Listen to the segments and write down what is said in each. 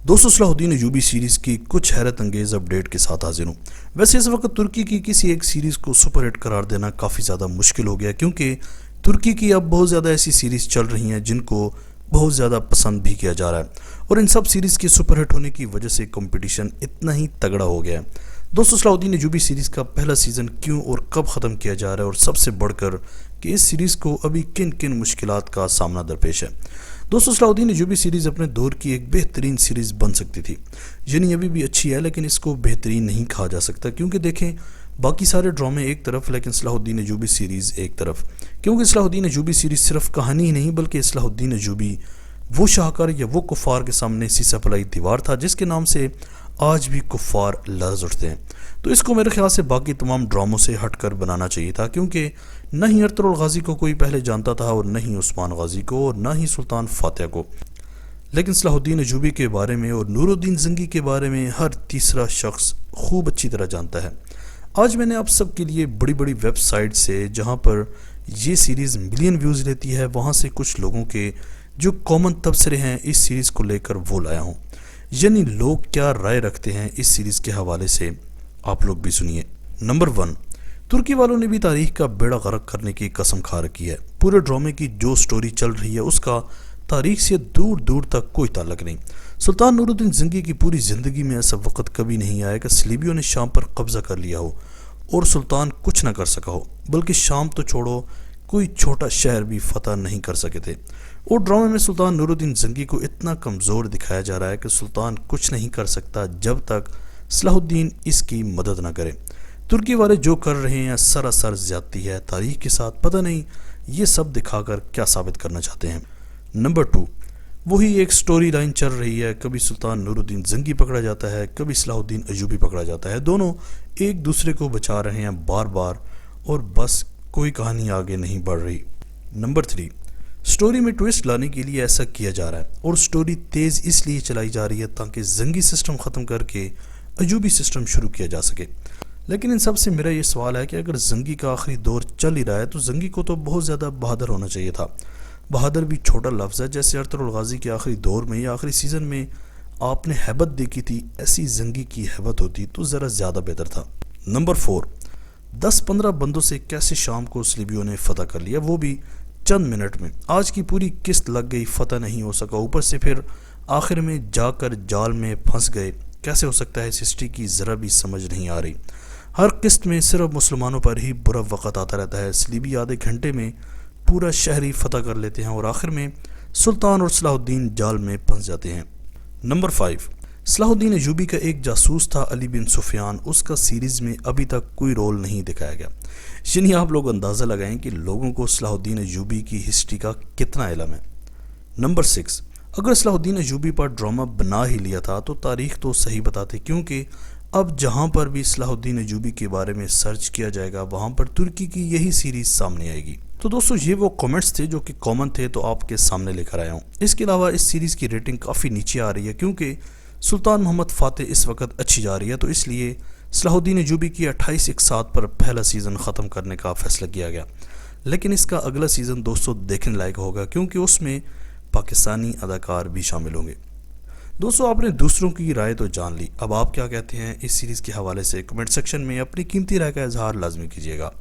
दोस्तों सलाहुद्दीन अयूबी सीरीज़ की कुछ हैरत अंगेज़ अपडेट के साथ हाजिर हूँ। वैसे इस वक्त तुर्की की किसी एक सीरीज़ को सुपर हिट करार देना काफ़ी ज़्यादा मुश्किल हो गया, क्योंकि तुर्की की अब बहुत ज़्यादा ऐसी सीरीज़ चल रही हैं जिनको बहुत ज़्यादा पसंद भी किया जा रहा है, और इन सब सीरीज़ के सुपर हिट होने की वजह से कंपटीशन इतना ही तगड़ा हो गया है। दोस्तों सलाहुद्दीन अयूबी सीरीज़ का पहला सीज़न क्यों और कब ख़त्म किया जा रहा है, और सबसे बढ़कर कि इस सीरीज़ को अभी किन किन मुश्किलात का सामना दरपेश है। दोस्तों सलाहुद्दीन अयूबी सीरीज़ अपने दौर की एक बेहतरीन सीरीज़ बन सकती थी, यानी अभी भी अच्छी है, लेकिन इसको बेहतरीन नहीं कहा जा सकता, क्योंकि देखें बाकी सारे ड्रामे एक तरफ लेकिन सलाहुद्दीन अयूबी सीरीज़ एक तरफ। क्योंकि सलाहुद्दीन अयूबी सीरीज़ सिर्फ कहानी ही नहीं बल्कि सलाहुद्दीन अयूबी वो शाहकार या वो कुफ़ार के सामने शीशा फलाई दीवार था जिसके नाम से आज भी कुफ़ार लर्ज़ उठते हैं। तो इसको मेरे ख्याल से बाकी तमाम ड्रामों से हटकर बनाना चाहिए था, क्योंकि न ही अरतुगरुल गाज़ी को कोई पहले जानता था और न ही उस्मान गाज़ी को और न ही सुल्तान फातिह को, लेकिन सलाहुद्दीन अयूबी के बारे में और नूरुद्दीन ज़ंगी के बारे में हर तीसरा शख्स खूब अच्छी तरह जानता है। आज मैंने आप सब के लिए बड़ी बड़ी वेबसाइट से, जहां पर ये सीरीज़ मिलियन व्यूज़ लेती है, वहां से कुछ लोगों के जो कॉमन तबसरे हैं इस सीरीज़ को लेकर वो लाया हूँ, यानी लोग क्या राय रखते हैं इस सीरीज़ के हवाले से। आप लोग भी सुनिए। नंबर 1, तुर्की वालों ने भी तारीख का बेड़ा गर्क करने की कसम खा रखी है। पूरे ड्रामे की जो स्टोरी चल रही है उसका तारीख से दूर दूर तक कोई ताल्लुक नहीं। सुल्तान नूरुद्दीन ज़ंगी की पूरी ज़िंदगी में ऐसा वक्त कभी नहीं आया कि सलीबियों ने शाम पर कब्ज़ा कर लिया हो और सुल्तान कुछ न कर सका हो, बल्कि शाम तो छोड़ो कोई छोटा शहर भी फतह नहीं कर सके थे। और ड्रामे में सुल्तान नूरुद्दीन ज़ंगी को इतना कमज़ोर दिखाया जा रहा है कि सुल्तान कुछ नहीं कर सकता जब तक सलाहुद्दीन इसकी मदद न करे। तुर्की वाले जो कर रहे हैं सरासर ज़्यादती है तारीख के साथ, पता नहीं ये सब दिखाकर क्या साबित करना चाहते हैं। नंबर 2, वही एक स्टोरी लाइन चल रही है, कभी सुल्तान नूरुद्दीन ज़ंगी पकड़ा जाता है, कभी सलाहुद्दीन अयूबी पकड़ा जाता है, दोनों एक दूसरे को बचा रहे हैं बार बार, और बस कोई कहानी आगे नहीं बढ़ रही। नंबर 3, स्टोरी में ट्विस्ट लाने के लिए ऐसा किया जा रहा है, और स्टोरी तेज़ इसलिए चलाई जा रही है ताकि ज़ंगी सिस्टम ख़त्म करके अयूबी सिस्टम शुरू किया जा सके। लेकिन इन सब से मेरा ये सवाल है कि अगर ज़ंगी का आखिरी दौर चल ही रहा है तो ज़ंगी को तो बहुत ज़्यादा बहादुर होना चाहिए था। बहादुर भी छोटा लफ्ज़ है, जैसे अरतुगरुल गाज़ी के आखिरी दौर में या आखिरी सीज़न में आपने हैबत देखी थी, ऐसी ज़ंगी की हैबत होती तो ज़रा ज़्यादा बेहतर था। नंबर 4, 10-15 बंदों से कैसे शाम को सलीबियों ने फतह कर लिया, वो भी चंद मिनट में। आज की पूरी किस्त लग गई, फतह नहीं हो सका, ऊपर से फिर आखिर में जाकर जाल में फंस गए। कैसे हो सकता है, इस हिस्ट्री की ज़रा भी समझ नहीं आ रही। हर किस्त में सिर्फ मुसलमानों पर ही बुरा वक़्त आता रहता है। सलीबी आधे घंटे में पूरा शहर ही फतह कर लेते हैं और आखिर में सुल्तान और सलाहुद्दीन जाल में फंस जाते हैं। नंबर 5, सलाहुद्दीन अयूबी का एक जासूस था अली बिन सुफियान, उसका सीरीज़ में अभी तक कोई रोल नहीं दिखाया गया। यानी आप लोग अंदाज़ा लगाएं कि लोगों को सलाहुद्दीन अयूबी की हिस्ट्री का कितना इल्म है। नंबर 6, अगर सलाहुद्दीन अयूबी पर ड्रामा बना ही लिया था तो तारीख तो सही बताते, क्योंकि अब जहां पर भी सलाहुद्दीन अयूबी के बारे में सर्च किया जाएगा वहां पर तुर्की की यही सीरीज़ सामने आएगी। तो दोस्तों ये वो कमेंट्स थे जो कि कॉमन थे, तो आपके सामने लेकर आया हूँ। इसके अलावा इस सीरीज़ की रेटिंग काफ़ी नीचे आ रही है, क्योंकि सुल्तान मोहम्मद फातिह इस वक्त अच्छी जा रही है, तो इसलिए सलाहुद्दीन अयूबी की 28/1/7 पर पहला सीज़न ख़त्म करने का फ़ैसला किया गया। लेकिन इसका अगला सीज़न दोस्तों देखने लायक होगा, क्योंकि उसमें पाकिस्तानी अदाकार भी शामिल होंगे। दोस्तों आपने दूसरों की राय तो जान ली, अब आप क्या कहते हैं इस सीरीज़ के हवाले से कमेंट सेक्शन में अपनी कीमती राय का इजहार लाजमी कीजिएगा।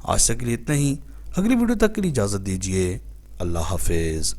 आज तक के लिए इतना ही, अगली वीडियो तक के लिए इजाज़त दीजिए। अल्लाह हाफिज़।